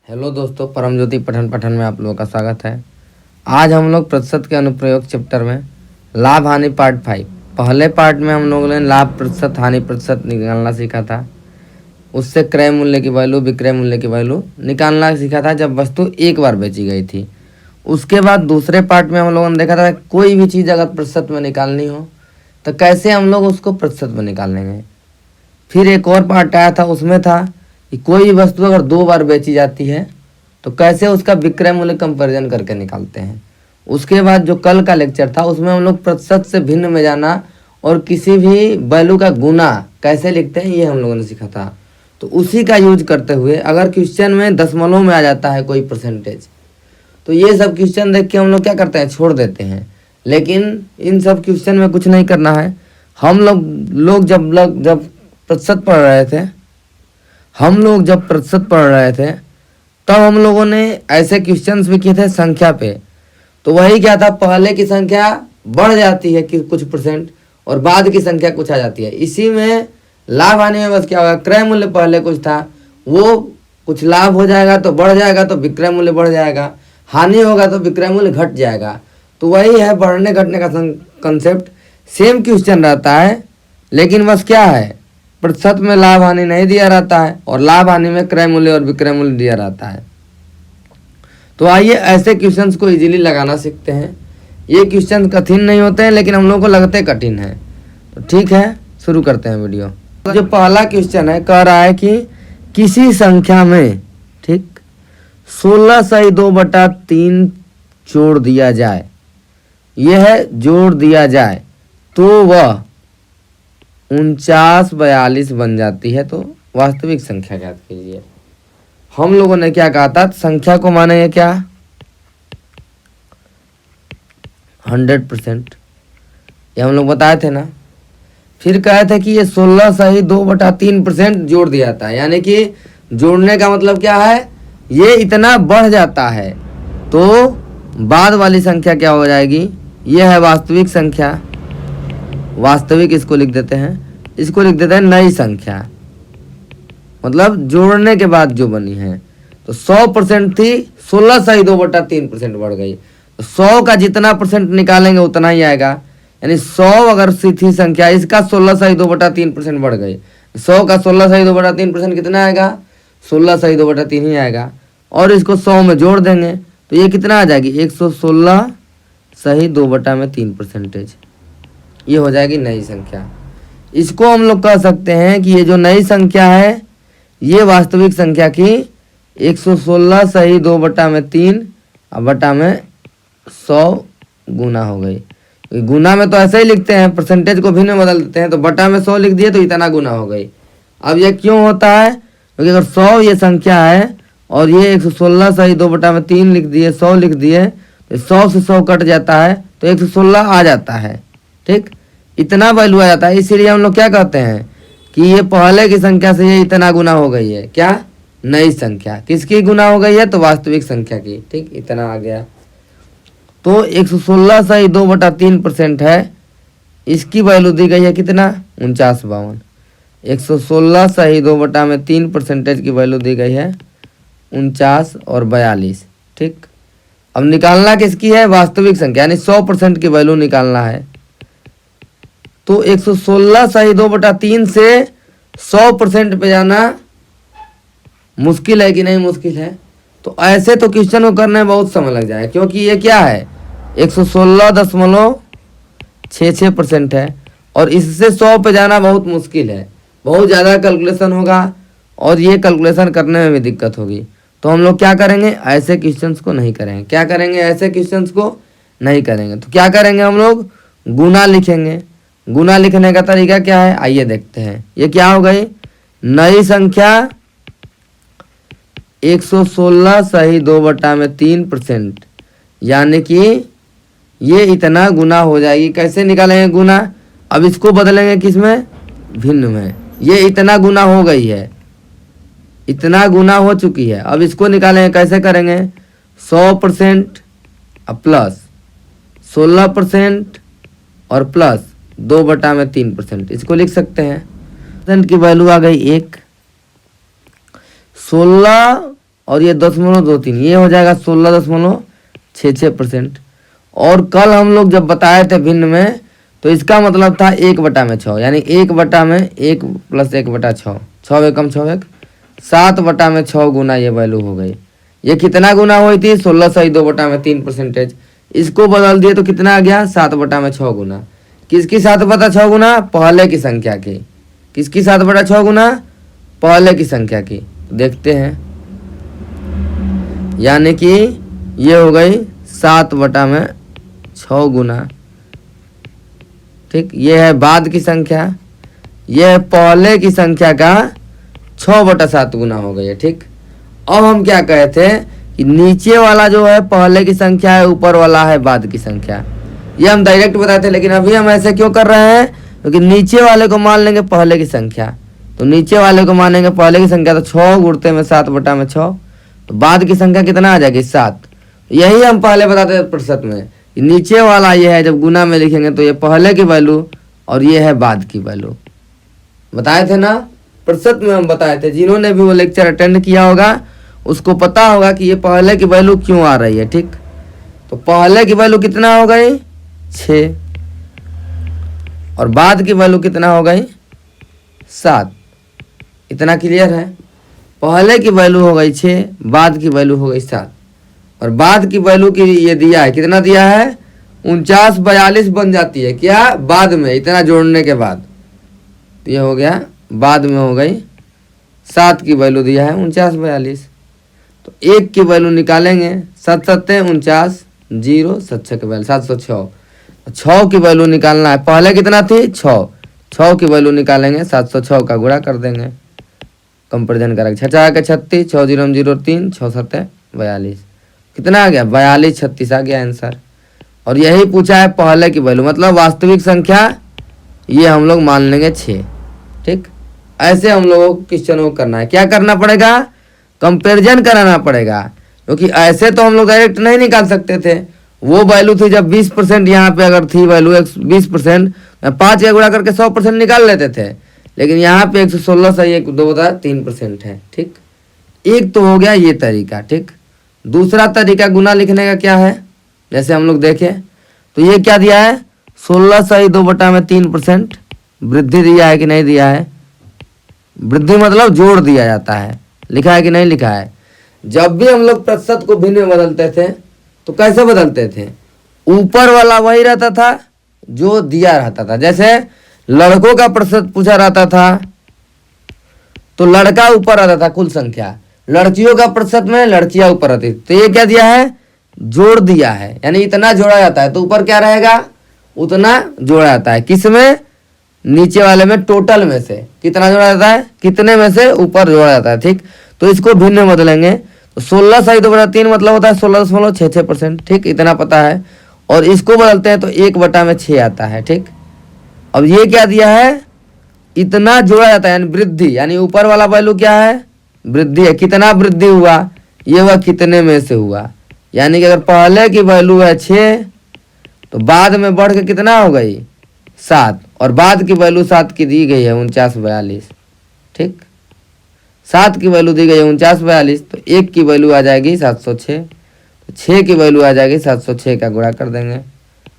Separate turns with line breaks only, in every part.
Hello दोस्तों, परमज्योति पठन में आप लोगों का स्वागत है। आज हम लोग प्रतिशत के अनुप्रयोग चैप्टर में लाभ हानि पार्ट 5, पहले पार्ट में हम लोगों ने लाभ प्रतिशत हानि प्रतिशत निकालना सीखा था। उससे क्रय मूल्य की वैल्यू विक्रय मूल्य की वैल्यू निकालना सीखा था जब वस्तु एक बार बेची गई थी। उसके बाद दूसरे पार्ट में हम लोगों ने देखा था कोई भी चीज़ अगर प्रतिशत में निकालनी हो तो कैसे हम लोग उसको प्रतिशत में निकाल लेंगे। फिर एक और पार्ट आया था, उसमें था कि कोई भी वस्तु अगर 2 बार बेची जाती है तो कैसे उसका विक्रय मूल्य कंपैरिजन करके निकालते हैं। उसके बाद जो कल का लेक्चर था उसमें हम लोग प्रतिशत से भिन्न में जाना और किसी भी वैल्यू का गुना कैसे लिखते हैं ये हम लोगों ने सीखा था। तो उसी का यूज करते हुए अगर क्वेश्चन में दशमलव में आ जाता है कोई परसेंटेज तो ये सब क्वेश्चन देख के हम लोग क्या करते हैं, छोड़ देते हैं। लेकिन इन सब क्वेश्चन में कुछ नहीं करना है। हम लोग जब प्रतिशत पढ़ रहे थे तब हम लोगों ने ऐसे क्वेश्चंस भी किए थे संख्या पे। तो वही क्या था, पहले की संख्या बढ़ जाती है कि कुछ परसेंट और बाद की संख्या कुछ आ जाती है। इसी में लाभ हानि में बस क्या होगा, क्रय मूल्य पहले कुछ था वो कुछ लाभ हो जाएगा तो बढ़ जाएगा तो विक्रय मूल्य बढ़ जाएगा, हानि होगा तो विक्रय मूल्य घट जाएगा। तो वही है बढ़ने घटने का कंसेप्ट। सेम क्वेश्चन रहता है लेकिन बस क्या है, प्रतिशत में लाभ हानि नहीं दिया रहता है और लाभ हानि में क्रय मूल्य और विक्रय मूल्य दिया रहता है। तो आइए ऐसे क्वेश्चंस को इजीली लगाना सीखते हैं। ये क्वेश्चन कठिन नहीं होते हैं लेकिन हम लोगों को लगते कठिन है। तो ठीक है, शुरू करते हैं वीडियो। तो जो पहला क्वेश्चन है, कह रहा है कि किसी संख्या में ठीक 16/2/3 जोड़ दिया जाए, यह जोड़ दिया जाए तो वह 49/42 बन जाती है। तो वास्तविक संख्या ज्ञात कीजिए। हम लोगों ने क्या कहा था, संख्या को माने ये क्या 100%, ये हम लोग बताए थे ना। फिर कहे थे कि ये 16/2/3% जोड़ दिया जाता है, यानी कि जोड़ने का मतलब क्या है, ये इतना बढ़ जाता है तो बाद वाली संख्या क्या हो जाएगी, ये है वास्तविक संख्या। वास्तविक इसको लिख देते हैं, इसको लिख देते हैं नई संख्या, मतलब जोड़ने के बाद जो बनी है। तो 100% थी, 16/2/3% बढ़ गई। तो 100 का जितना परसेंट निकालेंगे उतना ही आएगा, यानी 100 अगर थी संख्या, इसका 16/2/3% बढ़ गई। 100 का 16/2/3% कितना आएगा, 16/2/3 ही आएगा। और इसको 100 में जोड़ देंगे तो ये कितना आ जाएगी, 116/2/3%। ये हो जाएगी नई संख्या। इसको हम लोग कह सकते हैं कि ये जो नई संख्या है ये वास्तविक संख्या की 116/2/3 और बटा में 100 गुना हो गई। गुना में तो ऐसे ही लिखते हैं, परसेंटेज को भिन्न बदल देते हैं। तो बटा में 100 लिख दिए तो इतना गुना हो गई। अब ये क्यों होता है, क्योंकि अगर 100 ये संख्या है और ये 116/2/3 लिख दिए, 100 लिख दिए, तो 100 से 100 कट जाता है तो 116 आ जाता है। ठीक, इतना वैल्यू आ जाता है। इसीलिए हम लोग क्या कहते हैं कि ये पहले की संख्या से ये इतना गुना हो गई है। क्या, नई संख्या। किसकी गुना हो गई है, तो वास्तविक संख्या की। ठीक, इतना आ गया। तो 116/2/3% है, इसकी वैल्यू दी गई है कितना, 49/52। 116/2/3% की वैल्यू दी गई है 49 और 42। ठीक, अब निकालना किसकी है, वास्तविक संख्या, यानी 100% की वैल्यू निकालना है। तो 116/2/3 से 100% पे जाना मुश्किल है कि नहीं, मुश्किल है। तो ऐसे तो क्वेश्चन को करने में बहुत समय लग जाए, क्योंकि ये क्या है 116.66% है और इससे 100 पे जाना बहुत मुश्किल है, बहुत ज़्यादा कैलकुलेशन होगा और ये कैलकुलेशन करने में भी दिक्कत होगी। तो हम लोग क्या करेंगे, ऐसे क्वेश्चंस को नहीं करेंगे। क्या करेंगे, ऐसे क्वेश्चंस को नहीं करेंगे। तो क्या करेंगे, हम लोग गुना लिखेंगे। गुना लिखने का तरीका क्या है, आइए देखते हैं। ये क्या हो गई, नई संख्या 116/2/3%, यानी कि ये इतना गुना हो जाएगी। कैसे निकालेंगे गुना, अब इसको बदलेंगे किसमें, भिन्न में। ये इतना गुना हो गई है, इतना गुना हो चुकी है। अब इसको निकालेंगे, कैसे करेंगे, 100% प्लस 16% और प्लस 2/3%, इसको लिख सकते हैं। परसेंट की वैल्यू आ गई 1, 16 और ये 0.23, ये हो जाएगा 16.66%। और कल हम लोग जब बताए थे भिन्न में, तो इसका मतलब था 1/6, यानी 1/1 प्लस 1/6, 6 एकम 6 एक, 7/6 गुना ये वैल्यू हो गई। ये कितना गुना हुई थी? 16/2/3%। इसको बदल दिए तो कितना आ गया? 7/6 गुना। किसकी 7/6 गुना? पहले की संख्या की। किसकी 7/6 गुना? पहले की संख्या की। देखते हैं, यानी कि ये हो गई 7/6 गुना। ठीक, ये है बाद की संख्या, ये है पहले की संख्या का 6/7 गुना हो गई है। ठीक, अब हम क्या कहे थे कि नीचे वाला जो है पहले की संख्या है, ऊपर वाला है बाद की संख्या। ये हम डायरेक्ट बताए थे, लेकिन अभी हम ऐसे क्यों कर रहे हैं? क्योंकि नीचे वाले को मान लेंगे पहले की संख्या, तो नीचे वाले को मानेंगे पहले की संख्या, तो 6 गुणते में 7/6, तो बाद की संख्या कितना आ जाएगी? 7। यही हम पहले बताते थे प्रतिशत में, नीचे वाला ये है, जब गुना में लिखेंगे तो ये पहले की वैल्यू और ये है बाद की वैल्यू। बताए थे ना, प्रतिशत में हम बताए थे। जिन्होंने भी वो लेक्चर अटेंड किया होगा उसको पता होगा कि ये पहले की वैल्यू क्यों आ रही है। ठीक, तो पहले की वैल्यू कितना हो गई? 6, और बाद की वैल्यू कितना हो गई? 7। इतना क्लियर है? पहले की वैल्यू हो गई 6, बाद की वैल्यू हो गई 7, और बाद की वैल्यू की ये दिया है, कितना दिया है? 49/42 बन जाती है। क्या? बाद में, इतना जोड़ने के बाद। तो ये हो गया, बाद में हो गई 7 की वैल्यू दिया है 49/42। तो 1 की वैल्यू निकालेंगे, 7 7 49, 0 7 6 की वैल्यू 706। 6 की वैल्यू निकालना है, पहले कितना थी? 6। 6 की वैल्यू निकालेंगे, 706 का गुणा कर देंगे, कंपेरिजन करेंगे। 6 के 36, 6 0 0 3, 6 7 42, कितना आ गया? 42 36 आ गया आंसर। और यही पूछा है पहले की वैल्यू, मतलब वास्तविक संख्या ये हम लोग मान लेंगे 6। ठीक, ऐसे हम लोगों को क्वेश्चन को करना है। क्या करना पड़ेगा? कंपैरिजन कराना पड़ेगा, क्योंकि ऐसे तो हम लोग डायरेक्ट नहीं निकाल सकते थे। वो वैल्यू थी जब 20%, यहाँ पे अगर थी वैल्यू 20%, 5 का गुणा करके 100% निकाल लेते थे, लेकिन यहाँ पे 116 से 1 2 3% है। ठीक, एक तो हो गया ये तरीका। ठीक, दूसरा तरीका गुना लिखने का क्या है? जैसे हम लोग देखें तो ये क्या दिया है? 16 से 2/3% वृद्धि दिया है कि नहीं दिया है? वृद्धि मतलब जोड़ दिया जाता है, लिखा है कि नहीं लिखा है? जब भी हम लोग प्रतिशत को भिन्न में बदलते थे तो कैसे बदलते थे? ऊपर वाला वही रहता था जो दिया रहता था। जैसे लड़कों का प्रतिशत पूछा रहता था तो लड़का ऊपर रहता था कुल संख्या, लड़कियों का प्रतिशत में लड़कियां ऊपर रहती। तो ये क्या दिया है? जोड़ दिया है, यानी इतना जोड़ा जाता है, तो ऊपर क्या रहेगा? उतना जोड़ा जाता है। किस में? नीचे वाले में, टोटल में से कितना जोड़ा जाता है? कितने में से ऊपर जोड़ा जाता है। ठीक, तो इसको भिन्न में बदलेंगे तो 16 से 2/3 मतलब होता है 16.66%। ठीक, इतना पता है। और इसको बदलते हैं तो 1/6 आता है। ठीक, अब ये क्या दिया है? इतना जोड़ा जाता है, यानी वृद्धि, यानी ऊपर वाला वैल्यू क्या है? वृद्धि है। कितना वृद्धि हुआ? ये हुआ कितने में से हुआ, यानी कि अगर पहले की वैल्यू है 6 तो बाद में बढ़ के कितना हो गई? 7, और बाद की वैल्यू 7 की दी गई है 49/42। ठीक, 7 की वैल्यू दी गई है 49/42, तो 1 की वैल्यू आ जाएगी 706, तो 6 की वैल्यू आ जाएगी 706 का गुणा कर देंगे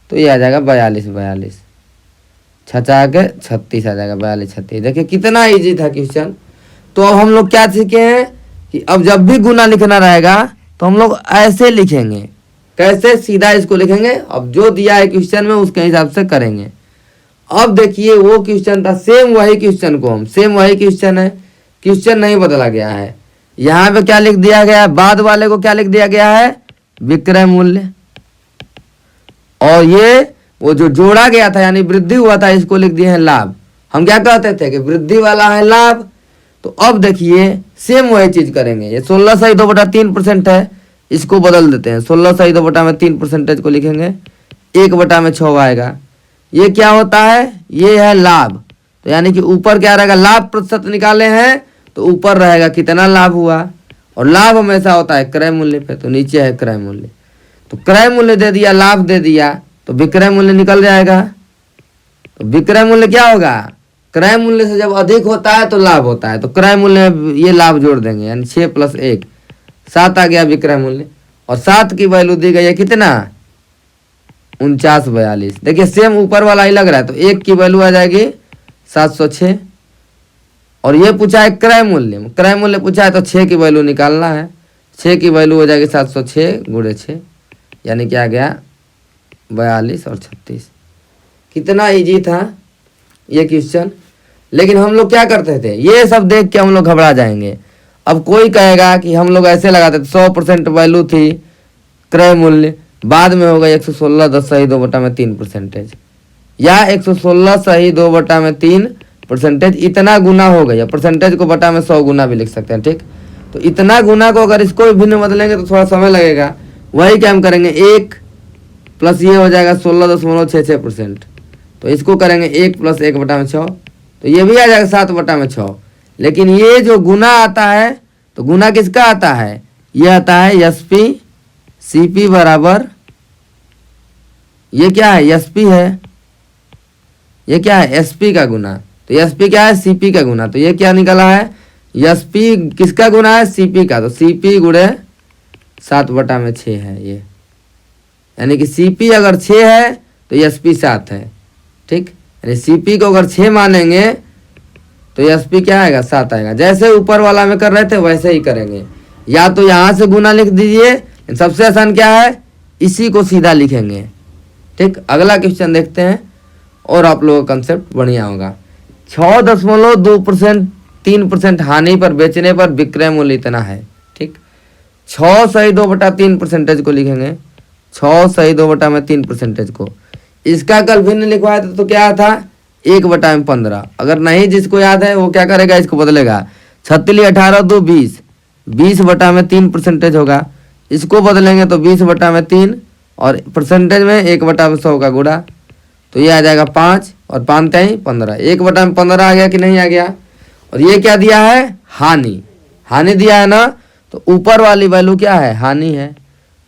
तो ये आ जाएगा 42/42, 6 के 36 आ जाएगा, 42 36। देखिए कितना इजी था क्वेश्चन। तो अब हम लोग क्या सीखे हैं कि अब जब भी गुना लिखना रहेगा तो हम लोग ऐसे लिखेंगे। कैसे? सीधा इसको लिखेंगे, अब जो दिया है क्वेश्चन में उसके हिसाब से करेंगे। अब देखिए वो क्वेश्चन था, सेम वही क्वेश्चन को हम, सेम वही क्वेश्चन है, क्वेश्चन नहीं बदला गया है। यहाँ पे क्या लिख दिया गया है? बाद वाले को क्या लिख दिया गया है? विक्रय मूल्य। और ये वो जो जोड़ा गया था यानी वृद्धि हुआ था, इसको लिख दिए हैं लाभ। हम क्या कहते थे कि वृद्धि वाला है लाभ। तो अब देखिए सेम वही चीज करेंगे। ये 16 से 2/3% है, इसको बदल देते हैं। 16 से 2/3% को लिखेंगे, 1/6 आएगा। ये क्या होता है? ये है लाभ। तो यानी कि ऊपर क्या रहेगा? लाभ प्रतिशत निकाले हैं तो ऊपर रहेगा कितना लाभ हुआ, और लाभ हमेशा होता है क्रय मूल्य पे, तो नीचे है क्रय मूल्य। तो क्रय मूल्य दे दिया, लाभ दे दिया, तो विक्रय मूल्य निकल जाएगा। तो विक्रय मूल्य क्या होगा? क्रय मूल्य से जब अधिक होता है तो लाभ होता है, तो क्रय मूल्य में ये लाभ जोड़ देंगे, यानी 6 + 1 7 आ गया विक्रय मूल्य, और 7 की वैल्यू दी गई है कितना 4942। देखिए सेम ऊपर वाला ही लग रहा है, तो 1 की वैल्यू आ जाएगी 706। और ये पूछा है क्रय मूल्य, क्रय मूल्य पूछा है तो 6 की वैल्यू निकालना है। 6 की वैल्यू हो जाएगी 706 गुणे 6, यानी क्या आ गया 42 और 36। कितना इजी था ये क्वेश्चन। लेकिन हम लोग क्या करते थे, ये सब देख के हम लोग घबरा जाएंगे। अब कोई कहेगा कि हम लोग ऐसे लगाते थे 100% वैल्यू थी क्रय मूल्य, बाद में होगा 116 10 सही 2/3%, या 116 सही 2/3%, इतना गुना हो गया। परसेंटेज को बटा में 100 गुना भी लिख सकते हैं, ठीक। तो इतना गुना को अगर इसको भी भिन्न बदलेंगे तो थोड़ा समय लगेगा। वही क्या हम करेंगे, 1 प्लस ये हो जाएगा 16.66%, तो इसको करेंगे 1 प्लस 1/6, तो ये भी आ जाएगा 7/6। लेकिन ये जो गुना आता है, तो गुना किसका आता है, ये आता है एसपी सीपी बराबर, ये क्या है एसपी है, ये क्या है एसपी का गुना। तो एसपी क्या है सीपी का गुना, तो ये क्या निकला है एसपी किसका गुना है सीपी का, तो सीपी गुणे 7/6 है ये, यानी कि सीपी अगर 6 है तो एसपी 7 है, ठीक। यानी सीपी को अगर 6 मानेंगे तो एसपी क्या आएगा 7 आएगा। जैसे ऊपर वाला में कर रहे थे वैसे ही करेंगे, या तो यहाँ से गुना लिख दीजिए, सबसे आसान क्या है इसी को सीधा लिखेंगे, ठीक। अगला क्वेश्चन देखते हैं और आप लोगों का कंसेप्ट बढ़िया होगा। 6.2% 3% हानि पर बेचने पर विक्रय मूल्य इतना है, ठीक। 6 सही 2/3% को लिखेंगे, 6 सही 2/3% को। इसका कल भिन्न लिखवाया था तो क्या था 1/15। अगर नहीं जिसको याद है वो क्या करेगा, इसको बदलेगा 36 18 2 20, 20/3% होगा। इसको बदलेंगे तो 20/3, और परसेंटेज में 1/100 का गुणा, तो ये आ जाएगा 5 और 5 3 15, 1/15 आ गया कि नहीं आ गया। और ये क्या दिया है हानि, हानि दिया है ना, तो ऊपर वाली वैल्यू क्या है हानि है,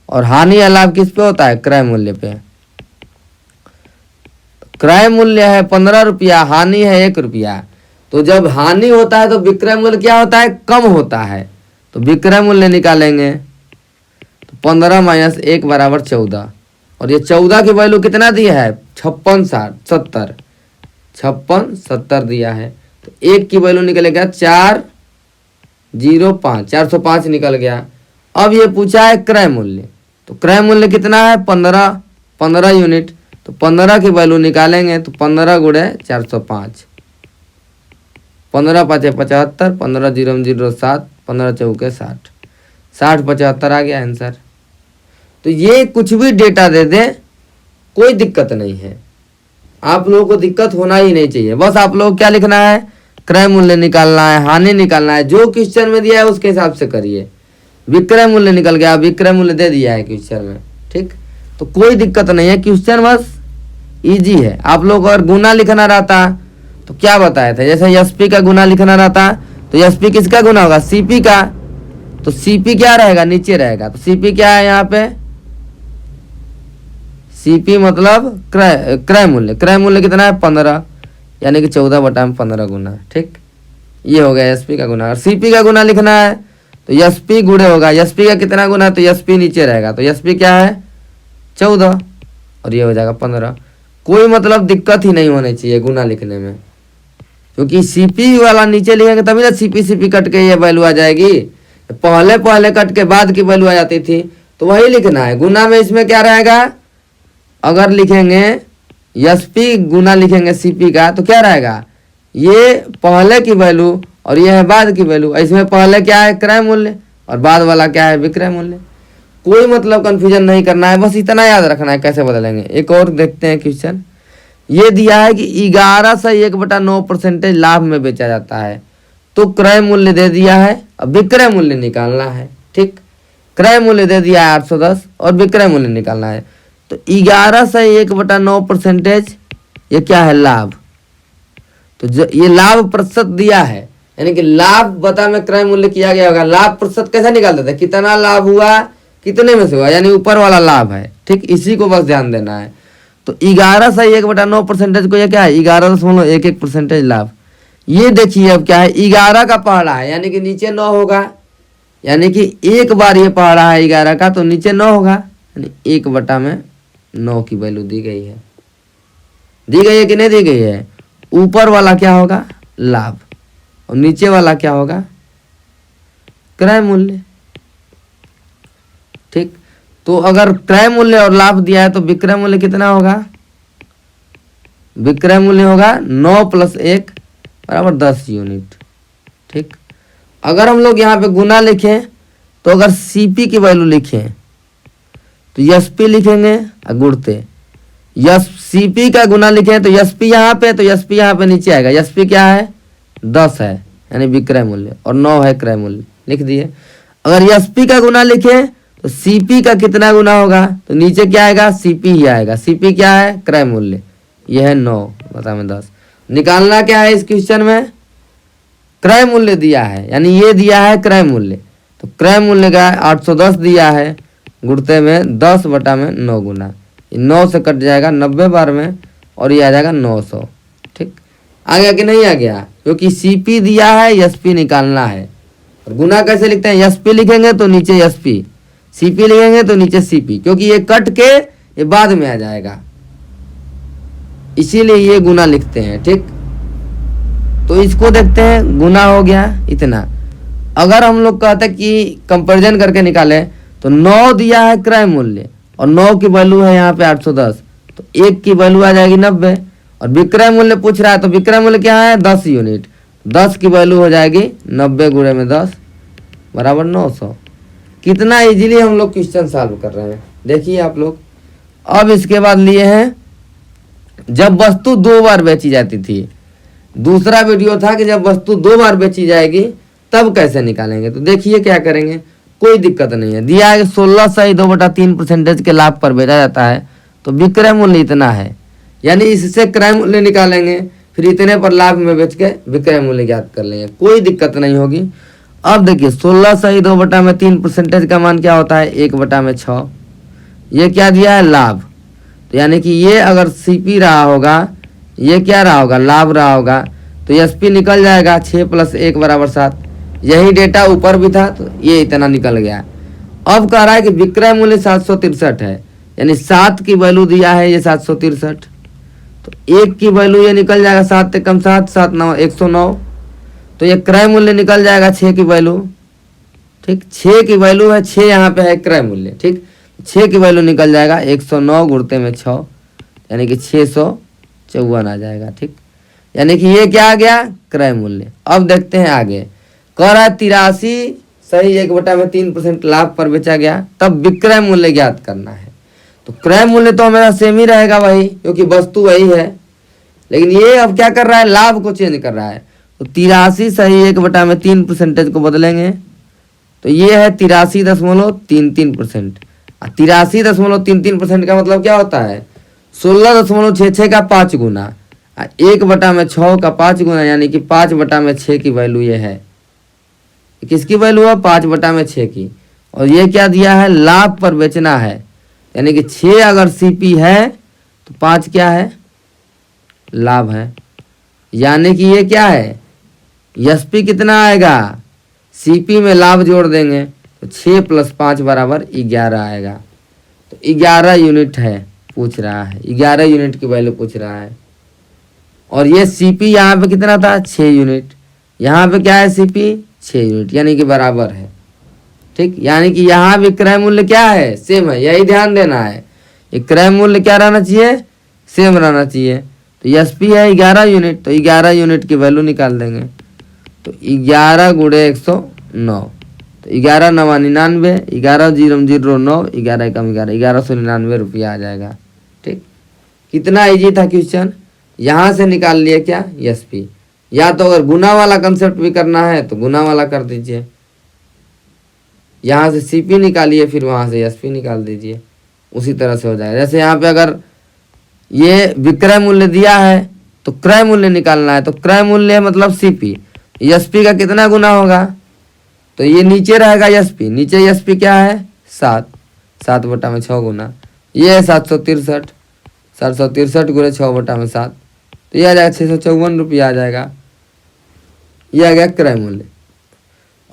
और हानि या लाभ किस पे होता है क्रय मूल्य पे। क्रय मूल्य है 15 रुपया, हानि है 1 रुपया, तो जब हानि होता है तो विक्रय मूल्य क्या होता है कम होता है, तो विक्रय मूल्य निकालेंगे तो 15 - 1 बराबर 14, और ये 14 की वैल्यू कितना दिया है 56 70 दिया है, तो 1 की वैल्यू निकलेगा 405 405 निकल गया। अब ये पूछा है क्रय मूल्य, तो क्रय मूल्य कितना है 15 यूनिट, तो 15 की वैल्यू निकालेंगे तो 15 गुणे 405, 15 5 75, 15 0 0 7, 15 चौके 60, 60 75 आ गया आंसर। तो ये कुछ भी डेटा दे दे कोई दिक्कत नहीं है, आप लोगों को दिक्कत होना ही नहीं चाहिए। बस आप लोग क्या लिखना है क्रय मूल्य निकालना है, हानि निकालना है, जो क्वेश्चन में दिया है उसके हिसाब से करिए। विक्रय मूल्य निकल गया, विक्रय मूल्य दे दिया है क्वेश्चन में, ठीक। तो कोई दिक्कत नहीं है, क्वेश्चन बस इजी है। आप लोग अगर गुना लिखना रहता तो क्या बताया था, जैसे एसपी का गुना लिखना रहता तो एसपी किसका गुना होगा सीपी का, तो सीपी क्या रहेगा नीचे रहेगा, तो सीपी क्या है यहाँ पे सीपी मतलब क्रय मूल्य, क्रय मूल्य कितना है 15, यानी कि 14/15 गुना, ठीक। ये हो गया एसपी का गुना। और सीपी का गुना लिखना है तो एसपी गुणे होगा, एसपी का कितना गुना है तो एसपी नीचे रहेगा, तो एसपी क्या है 14, और ये हो जाएगा 15। कोई मतलब दिक्कत ही नहीं होनी चाहिए गुना लिखने में, क्योंकि सीपी वाला नीचे लिखेंगे तभी ना सीपी कट के ये वैल्यू आ जाएगी। पहले कट के बाद की वैल्यू आ जाती थी, तो वही लिखना है। गुना में इसमें क्या रहेगा, अगर लिखेंगे एसपी गुना लिखेंगे सीपी का तो क्या रहेगा ये पहले की वैल्यू और ये है बाद की वैल्यू। इसमें पहले क्या है क्रय मूल्य और बाद वाला क्या है विक्रय मूल्य। कोई मतलब कंफ्यूजन नहीं करना है, बस इतना याद रखना है कैसे बदलेंगे। एक और देखते हैं क्वेश्चन। ये दिया है कि 11 से 1/9% लाभ में बेचा जाता है, तो क्रय मूल्य दे दिया है, अब विक्रय मूल्य निकालना है। ठीक, क्रय मूल्य दे दिया है 810 और विक्रय मूल्य निकालना है। तो 11 से 1/9% ये क्या है लाभ, तो ये लाभ प्रतिशत दिया है, यानी कि लाभ बता में क्रय मूल्य किया गया होगा। लाभ प्रतिशत कैसे निकालते थे, कितना लाभ हुआ कितने में से हुआ, यानी ऊपर वाला लाभ है। ठीक, इसी को बस ध्यान देना है। तो 11 से 1/9% को ये क्या है 11.11% लाभ। ये देखिए अब क्या है 11 का पहला है, यानी कि नीचे 9 होगा, यानी कि एक बार ये पढ़ रहा है 11 का तो नीचे 9 होगा, यानी 1/9 की वैल्यू दी गई है। दी गई है कि नहीं दी गई है? ऊपर वाला क्या होगा? लाभ, और नीचे वाला क्या होगा? क्रय मूल्य। ठीक, तो अगर क्रय मूल्य और लाभ दिया है तो विक्रय मूल्य कितना होगा? विक्रय मूल्य होगा 9 + 1 = 10 यूनिट। ठीक, अगर हम लोग यहाँ पे गुना लिखें तो अगर सीपी की वैल्यू लिखें तो एसपी लिखेंगे और गुणते। सीपी का गुना लिखें तो एसपी यहाँ पे, तो एसपी यहाँ पे नीचे आएगा। एसपी क्या है? 10 है, यानी विक्रय मूल्य, और 9 है क्रय मूल्य, लिख दिए। अगर एसपी का गुना लिखें तो सीपी का कितना गुना होगा? तो नीचे क्या आएगा? सीपी ही आएगा। सीपी क्या है? क्रय मूल्य। यह है 9 / 10। निकालना क्या है इस क्वेश्चन में? क्रय मूल्य दिया है, यानी ये दिया है क्रय मूल्य, तो क्रय मूल्य का 810 दिया है, गुणते में 10/9 गुना, 9 से कट जाएगा 90 बार में, और ये आ जाएगा 900। ठीक, आ गया कि नहीं आ गया? क्योंकि सीपी दिया है, एसपी निकालना है। और गुना कैसे लिखते हैं? एसपी लिखेंगे तो नीचे एसपी, सीपी लिखेंगे तो नीचे सीपी, क्योंकि ये कट के ये बाद में आ जाएगा, इसीलिए ये गुना लिखते हैं। ठीक, तो इसको देखते हैं, गुना हो गया इतना। अगर हम लोग कहते हैं कि कंपैरिजन करके निकाले तो 9 दिया है क्रय मूल्य और 9 की वैल्यू है यहाँ पे 810, तो 1 की वैल्यू आ जाएगी 90, और विक्रय मूल्य पूछ रहा है तो विक्रय मूल्य क्या है? 10 यूनिट, 10 की वैल्यू हो जाएगी 90 × 10 = 900। कितना इजीली हम लोग क्वेश्चन सॉल्व कर रहे हैं, देखिए आप लोग। अब इसके बाद लिए हैं जब वस्तु 2 बार बेची जाती थी। दूसरा वीडियो था कि जब वस्तु 2 बार बेची जाएगी तब कैसे निकालेंगे। तो देखिए क्या करेंगे, कोई दिक्कत नहीं है। दिया है 16 सही 2/3% के लाभ पर बेचा जाता है, तो विक्रय मूल्य इतना है, यानी इससे क्रय मूल्य निकालेंगे, फिर इतने पर लाभ में बेच के विक्रय मूल्य ज्ञात कर लेंगे, कोई दिक्कत नहीं होगी। अब देखिए 16 सही 2/3% का मान क्या होता है? 1/6। ये क्या दिया है? लाभ, तो यानी कि ये अगर सीपी रहा होगा, ये क्या रहा होगा? लाभ रहा होगा, तो एसपी निकल जाएगा 6 + 1 = 7। यही डेटा ऊपर भी था तो ये इतना निकल गया। अब कह रहा है कि विक्रय मूल्य 763 है, यानी 7 की वैल्यू दिया है ये 763, तो 1 की वैल्यू ये निकल जाएगा 7 × 7 = 7 9 109, तो ये क्रय मूल्य निकल जाएगा 6 की वैल्यू। ठीक, 6 की वैल्यू है, 6 यहाँ पे है क्रय मूल्य। ठीक, 6 की वैल्यू निकल जाएगा 109 गुणते में 6, यानी कि 654 आ जाएगा। ठीक, यानी कि ये क्या आ गया? क्रय मूल्य। अब देखते हैं आगे, कह रहा है 83 सही 1/3% लाभ पर बेचा गया, तब विक्रय मूल्य ज्ञात करना है। तो क्रय मूल्य तो हमारा सेम ही रहेगा भाई, क्योंकि वस्तु वही है, लेकिन ये अब क्या कर रहा है? लाभ को चेंज कर रहा है। तो 83 सही 1/3% को बदलेंगे, तो ये है 83.33%। 83.33% का मतलब क्या होता है? 16.66 का 5 गुना, 1/6 का 5 गुना, यानी कि 5/6 की वैल्यू ये है। किसकी वैल्यू है? 5/6 की। और ये क्या दिया है? लाभ पर बेचना है, यानी कि 6 अगर सीपी है तो 5 क्या है? लाभ है, यानी कि ये क्या है? एसपी कितना आएगा? सीपी में लाभ जोड़ देंगे तो 6 + 5 = 11 आएगा। तो 11 यूनिट है पूछ रहा है, 11 यूनिट की वैल्यू पूछ रहा है। और ये सीपी यहाँ पे कितना था? 6 यूनिट। यहाँ पे क्या है? सीपी 6 यूनिट, यानी कि बराबर है। ठीक, यानी कि यहाँ भी क्रय मूल्य क्या है? सेम है, यही ध्यान देना है। ये क्रय मूल्य क्या रहना चाहिए? सेम रहना चाहिए। तो एसपी है 11 यूनिट, तो 11 यूनिट की वैल्यू निकाल देंगे। तो 11 × 109, तो 11 × 9 99, 11 × 0 = 9, 11 × 11 1199 रुपया आ जाएगा। ठीक, कितना इजी था क्वेश्चन। यहाँ से निकाल लिए क्या? एसपी। या तो अगर गुना वाला कंसेप्ट भी करना है तो गुना वाला कर दीजिए, यहाँ से सीपी निकालिए, फिर वहाँ से एसपी निकाल दीजिए, उसी तरह से हो जाएगा। जैसे यहाँ पे अगर ये विक्रय मूल्य दिया है तो क्रय मूल्य निकालना है, तो क्रय मूल्य मतलब सीपी, एसपी का कितना गुना होगा? तो ये नीचे रहेगा एसपी, नीचे एसपी क्या है? 7, 7/6 गुना, ये है 763, 763 × 6/7, तो ये आ जाएगा 654 रुपया आ जाएगा। ये आ गया क्रय मूल्य।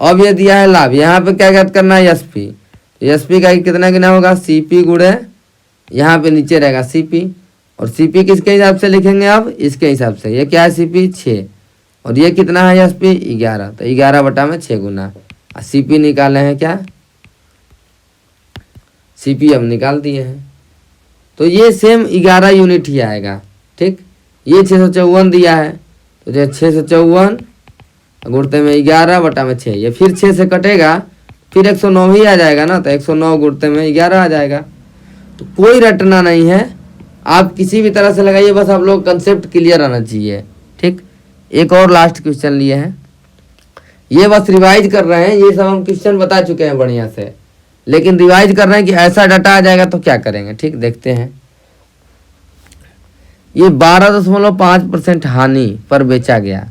अब ये दिया है लाभ, यहाँ पे क्या ज्ञात करना है, एसपी। एसपी का कितना गिना होगा, सीपी गुणे यहाँ पे नीचे रहेगा सीपी, और सीपी किसके हिसाब से लिखेंगे अब, इसके हिसाब से। ये क्या है, सीपी 6, और ये कितना है एसपी 11, तो 11/6 गुना। सीपी निकाले हैं क्या, सीपी हम निकाल दिए हैं, तो ये सेम 11 यूनिट ही आएगा। ठीक, ये 654 दिया है, तो जो 654 गुणते में 11/6, ये फिर 6 से कटेगा, फिर 109 ही आ जाएगा ना, तो 109 गुणते में 11 आ जाएगा। तो कोई रटना नहीं है, आप किसी भी तरह से लगाइए, बस आप लोग कंसेप्ट क्लियर आना चाहिए। ठीक, एक और लास्ट क्वेश्चन लिए हैं, ये बस रिवाइज कर रहे हैं, ये सब हम क्वेश्चन बता चुके हैं बढ़िया से, लेकिन रिवाइज कर रहे हैं कि ऐसा डाटा आ जाएगा तो क्या करेंगे। ठीक, देखते हैं। ये 12.5% हानि पर बेचा गया,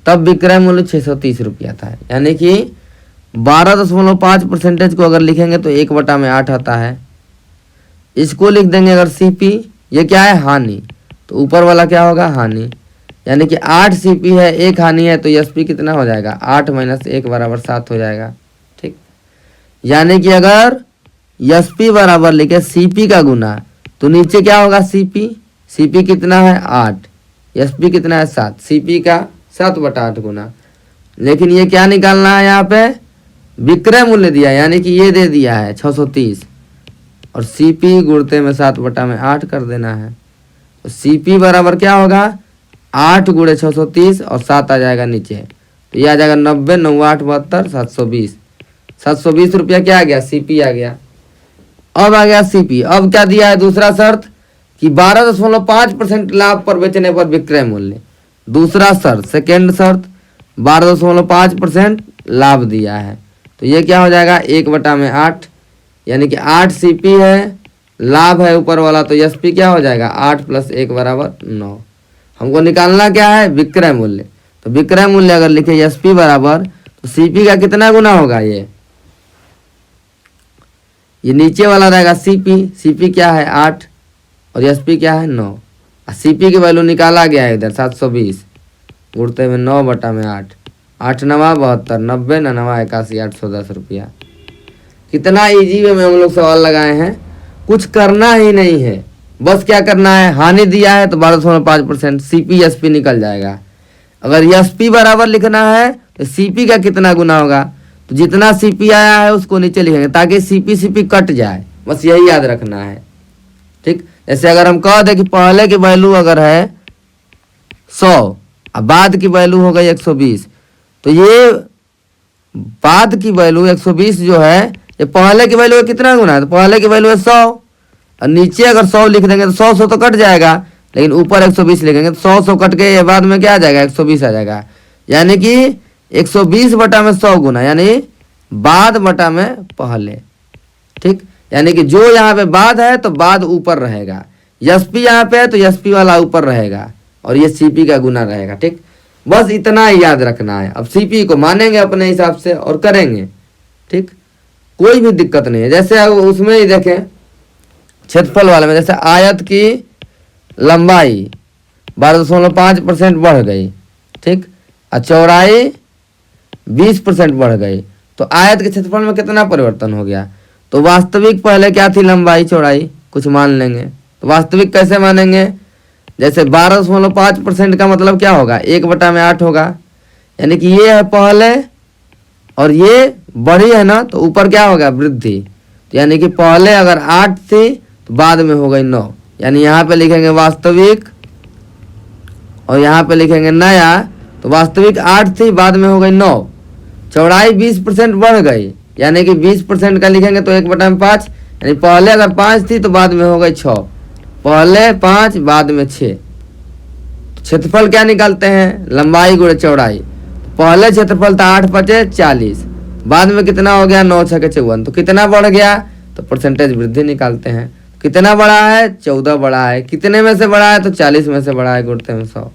तब विक्रय मूल्य 630 रुपया था। यानी कि 12.5% को अगर लिखेंगे तो 1/8 आता है। इसको लिख देंगे अगर सीपी, ये क्या है, हानि, तो ऊपर वाला क्या होगा, हानि। यानी कि 8 सीपी है, 1 हानि है, तो एसपी कितना हो जाएगा, 8 - 1 = 7 हो जाएगा। ठीक, यानी कि अगर एसपी बराबर लिखे सीपी का गुना, तो नीचे क्या होगा, सीपी, सीपी कितना है 8, एसपी कितना है 7, सीपी का 7/8 गुना। लेकिन ये क्या निकालना है, यहाँ पे विक्रय मूल्य दिया, यानी कि ये दे दिया है 630, और सीपी गुणते में 7/8 कर देना है। तो सीपी बराबर क्या होगा, 8 × 630 और 7 आ जाएगा नीचे, तो ये आ जाएगा 90, 9 8 72, 720। 720 रुपया क्या आ गया, सीपी आ गया। अब आ गया सीपी। अब क्या दिया है, दूसरा शर्त कि 12.5% लाभ पर बेचने पर विक्रय मूल्य। दूसरा शर्त, सेकेंड शर्त, 12.5% लाभ दिया है, तो ये क्या हो जाएगा, 1/8, यानी कि 8 सीपी है, लाभ है ऊपर वाला, तो एसपी क्या हो जाएगा, 8 + 1 = 9। हमको निकालना क्या है, विक्रय मूल्य। तो विक्रय मूल्य अगर लिखे एसपी बराबर, तो सीपी का कितना गुना होगा, ये नीचे वाला रहेगा सीपी, सीपी क्या है 8 और एसपी क्या है 9। सीपी की वैल्यू निकाला गया है इधर 720 गुणते में 9/8, 8 9 72, 90 9 9 81, 810 रुपया। कितना इजी वे में हम लोग सवाल लगाए हैं, कुछ करना ही नहीं है, बस क्या करना है, हानि दिया है तो 12.5% सीपी एसपी निकल जाएगा। अगर एसपी बराबर लिखना है तो सीपी का कितना गुना होगा, तो जितना सीपी आया है उसको नीचे लिखेंगे ताकि सीपी कट जाए, बस यही याद रखना है। ठीक, जैसे अगर हम कह दें कि पहले की वैल्यू अगर है 100 और बाद की वैल्यू हो गई 120, तो ये बाद की वैल्यू 120 जो है, ये पहले की वैल्यू कितना गुना है, तो पहले की वैल्यू है 100, और नीचे अगर 100 लिख देंगे तो 100 तो कट जाएगा, लेकिन ऊपर 120 लिखेंगे तो 100 कट के ये बाद में क्या आ जाएगा, 120 आ जाएगा। यानी कि 120/100 गुना, यानी बाद बटा में पहले। ठीक, यानी कि जो यहाँ पे बाद है तो बाद ऊपर रहेगा, एसपी यहाँ पे है तो एसपी वाला ऊपर रहेगा, और ये सीपी का गुना रहेगा। ठीक, बस इतना ही याद रखना है। अब सीपी को मानेंगे अपने हिसाब से और करेंगे। ठीक, कोई भी दिक्कत नहीं है। जैसे उसमें ही देखें क्षेत्रफल वाले में, जैसे आयत की लंबाई 12.5% बढ़ गई, ठीक, और चौड़ाई 20% बढ़ गई, तो आयत के क्षेत्रफल में कितना परिवर्तन हो गया। तो वास्तविक पहले क्या थी, लंबाई चौड़ाई कुछ मान लेंगे, तो वास्तविक कैसे मानेंगे, जैसे 12.5% का मतलब क्या होगा, 1/8 होगा, यानी कि ये है पहले और ये बढ़ी है ना, तो ऊपर क्या होगा, वृद्धि। तो यानी कि पहले अगर 8 थी तो बाद में हो गई 9, यानी यहाँ पे लिखेंगे वास्तविक और यहाँ पे लिखेंगे नया, तो वास्तविक 8 थी बाद में हो गई 9, चौड़ाई 20% बढ़ गई, यानी कि 20% का लिखेंगे तो 1/5, यानी पहले अगर 5 थी तो बाद में हो गई 6, पहले 5 बाद में 6। क्षेत्रफल क्या निकालते हैं, लंबाई गुणे चौड़ाई। पहले क्षेत्रफल था 8 × 5 = 40, बाद में कितना हो गया, 9 × 6 = 54, तो कितना बढ़ गया, तो परसेंटेज वृद्धि निकालते हैं। कितना बड़ा है, 14 बड़ा है, कितने में से बड़ा है, तो 40 में से बड़ा है, गुणते में 100।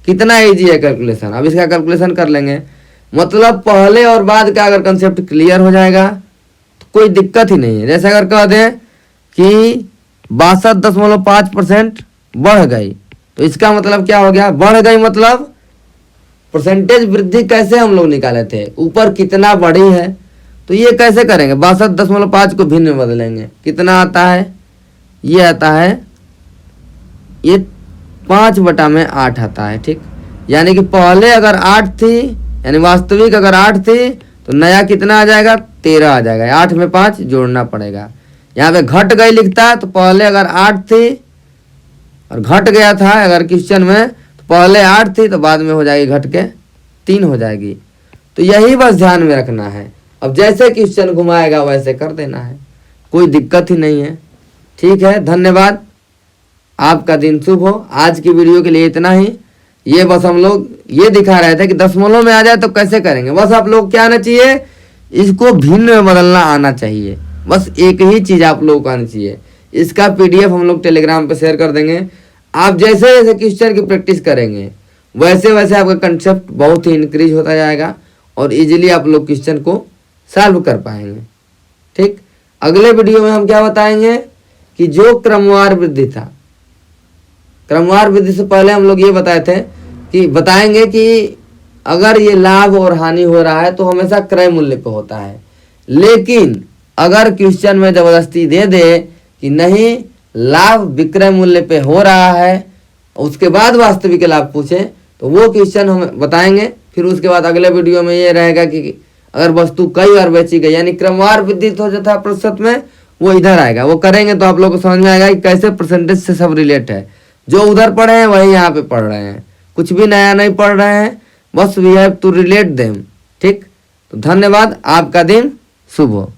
कितना इजी है कैलकुलेशन, अब इसका कैलकुलेशन कर लेंगे। मतलब पहले और बाद का अगर कंसेप्ट क्लियर हो जाएगा तो कोई दिक्कत ही नहीं है। जैसे अगर कह दें कि 62.5% बढ़ गई, तो इसका मतलब क्या हो गया, बढ़ गई मतलब परसेंटेज वृद्धि कैसे हम लोग निकाले थे, ऊपर कितना बढ़ी है, तो ये कैसे करेंगे, 62.5 को भिन्न में बदलेंगे, कितना आता है, ये आता है, ये 5/8 आता है। ठीक, यानी कि पहले अगर 8 थी, यानी वास्तविक अगर 8 थी तो नया कितना आ जाएगा, 13 आ जाएगा। 8 में 5 जोड़ना पड़ेगा। यहाँ पे घट गई लिखता है, तो पहले अगर 8 थी और घट गया था अगर क्वेश्चन में, तो पहले 8 थी तो बाद में हो जाएगी घट के 3 हो जाएगी। तो यही बस ध्यान में रखना है। अब जैसे क्वेश्चन घुमाएगा वैसे कर देना है, कोई दिक्कत ही नहीं है। ठीक है, धन्यवाद, आपका दिन शुभ हो। आज की वीडियो के लिए इतना ही। ये बस हम लोग ये दिखा रहे थे कि दशमलव में आ जाए तो कैसे करेंगे। बस आप लोग क्या आना चाहिए, इसको भिन्न में बदलना आना चाहिए। बस एक ही चीज़ आप लोगों को आनी चाहिए। इसका PDF हम लोग टेलीग्राम पे शेयर कर देंगे। आप जैसे जैसे क्वेश्चन की प्रैक्टिस करेंगे वैसे वैसे आपका कंसेप्ट बहुत ही इंक्रीज होता जाएगा और इजीली आप लोग क्वेश्चन को सॉल्व कर पाएंगे। ठीक, अगले वीडियो में हम क्या बताएंगे कि जो क्रमवार वृद्धि था, क्रमवार वृद्धि से पहले हम लोग ये बताएंगे कि अगर ये लाभ और हानि हो रहा है तो हमेशा क्रय मूल्य पे होता है, लेकिन अगर क्वेश्चन में जबरदस्ती दे दे कि नहीं लाभ विक्रय मूल्य पे हो रहा है, उसके बाद वास्तविक लाभ पूछे, तो वो क्वेश्चन हम बताएंगे। फिर उसके बाद अगले वीडियो में ये रहेगा कि अगर वस्तु कई बार बेची गई, यानी क्रमवार वृद्धि हो जाता है प्रतिशत में, वो इधर आएगा। वो करेंगे तो आप लोगों को समझ में आएगा कि कैसे परसेंटेज से सब रिलेट है। जो उधर पढ़े हैं वही यहाँ पे पढ़ रहे हैं, कुछ भी नया नहीं पढ़ रहे हैं, बस we have to relate them. ठीक, तो धन्यवाद, आपका दिन शुभ हो।